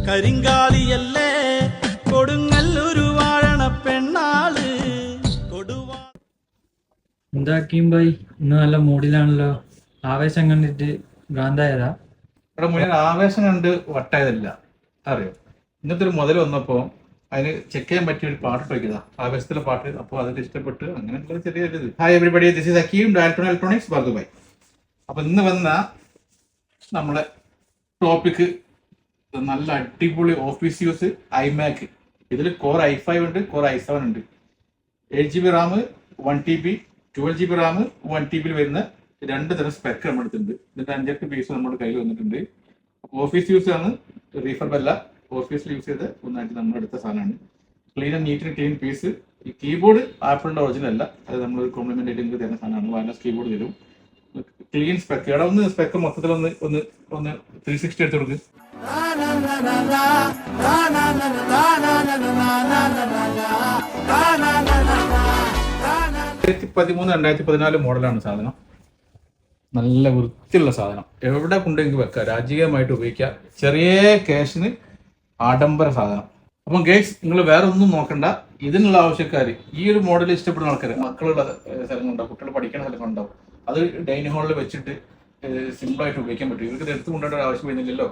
കരിങ്കാലിയല്ലേ കൊടുങ്ങല്ലൊരു വാഴണ പെണ്ണാള് കൊടുവാ. എന്താക്കിയും ഭായി ഇന്ന് നല്ല മൂഡിലാണല്ലോ. ആവേശം കണ്ടിട്ട് ഭ്രാന്തായതാ? ഇവിടെ മുഴുവൻ ആവേശം കണ്ട് വട്ടായതല്ല, അറിയോ. ഇന്നത്തെ ഒരു മുതൽ വന്നപ്പോ അതിന് ചെക്ക് ചെയ്യാൻ പറ്റിയ ഒരു പാട്ട് വയ്ക്കുന്നതാ, ആവേശത്തിലെ പാട്ട്. അപ്പോൾ അതിന് ഇഷ്ടപ്പെട്ട് അങ്ങനെയുള്ള ചെറിയ ഇത്. Hi everybody, this is Hakeem Dialton electronics Bur Dubai. അപ്പൊ ഇന്ന് വന്ന നമ്മളെ ടോപ്പിക് നല്ല അടിപൊളി ഓഫീസ് യൂസ് iMac. ഇതിൽ കോർ i5 ഉണ്ട്, കോർ i7 ഉണ്ട്. 8GB Ram, 1TB, 12GB Ram, 1TB വരുന്ന രണ്ട് തരം സ്പെക്ക് നമ്മൾ എടുത്തിട്ടുണ്ട്. ഇതിന്റെ 5 പീസ് നമ്മുടെ കയ്യിൽ വന്നിട്ടുണ്ട്. ഓഫീസ് യൂസ് ആണ്, റീഫർബ് അല്ല. ഓഫീസിൽ യൂസ് ചെയ്ത് ഒന്നായിട്ട് നമ്മൾ എടുത്ത സാധനമാണ്. Clean and neat clean piece. ഈ കീബോർഡ് ആപ്പിളിന്റെ ഒറിജിനൽ അല്ല, അത് നമ്മൾ കോംപ്ലിമെന്റ് ആയിട്ട് തരുന്ന സാധനമാണ്. വയർലെസ് കീബോർഡ് തരും. Clean spec. ഇവിടെ ഒന്ന് സ്പെക്ക് മൊത്തത്തിൽ ഒന്ന് 360 എടുത്ത് കൊടുക്ക്. 2013-2014 മോഡലാണ് സാധനം. നല്ല വൃത്തിയുള്ള സാധനം. എവിടെ കൊണ്ടെങ്കിൽ വെക്കാം, രാജകീയമായിട്ട് ഉപയോഗിക്കാം. ചെറിയ ക്യാഷിന് ആഡംബര സാധനം. അപ്പം ഗൈസ്, നിങ്ങൾ വേറെ ഒന്നും നോക്കണ്ട. ഇതിനുള്ള ആവശ്യക്കാർ, ഈ ഒരു മോഡൽ ഇഷ്ടപ്പെടുന്ന ആൾക്കാർ, മക്കളുള്ള സ്ഥലങ്ങളുണ്ടാവും, കുട്ടികൾ പഠിക്കുന്ന സ്ഥലങ്ങളുണ്ടാവും, അത് ഡൈനിങ് ഹാളിൽ വെച്ചിട്ട് സിമ്പിളായിട്ട് ഉപയോഗിക്കാൻ പറ്റും. ഇവർക്ക് എടുത്തു കൊണ്ടുവരേണ്ട ആവശ്യം വരുന്നില്ലല്ലോ.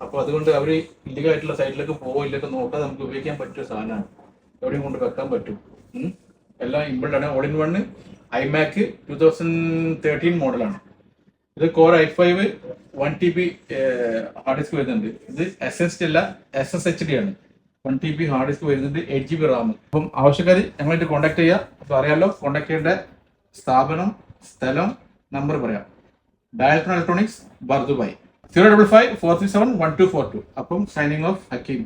അപ്പോൾ അതുകൊണ്ട് അവർ ഇല്ലീഗലായിട്ടുള്ള സൈഡിലേക്ക് പോകില്ലൊക്കെ നോക്കാതെ നമുക്ക് ഉപയോഗിക്കാൻ പറ്റിയ സാധനമാണ്. എവിടെയും കൊണ്ട് വെക്കാൻ പറ്റും. എല്ലാം ഇമ്പിൾഡ് ആണ്. ഓൾ ഇൻ വൺ iMac 2013 മോഡലാണ്. ഇത് core i5 1TB hard disk വരുന്നുണ്ട്. ഇത് SSD അല്ല, SSHD ആണ്. 1TB ഹാർഡ് ഡിസ്ക് വരുന്നുണ്ട്, 8GB റാം. അപ്പം ആവശ്യക്കാർ ഞങ്ങളായിട്ട് കോൺടാക്ട് ചെയ്യുക. അപ്പോൾ അറിയാമല്ലോ, കോൺടാക്ട് ചെയ്യേണ്ട സ്ഥാപനം, സ്ഥലം, നമ്പർ പറയാം. ഡയൽട്ടൺ ഇലക്ട്രോണിക്സ് ബർദുബായ് 055-437-1242. അപ്പം സൈനിങ് ഓഫ് ഹക്കീം.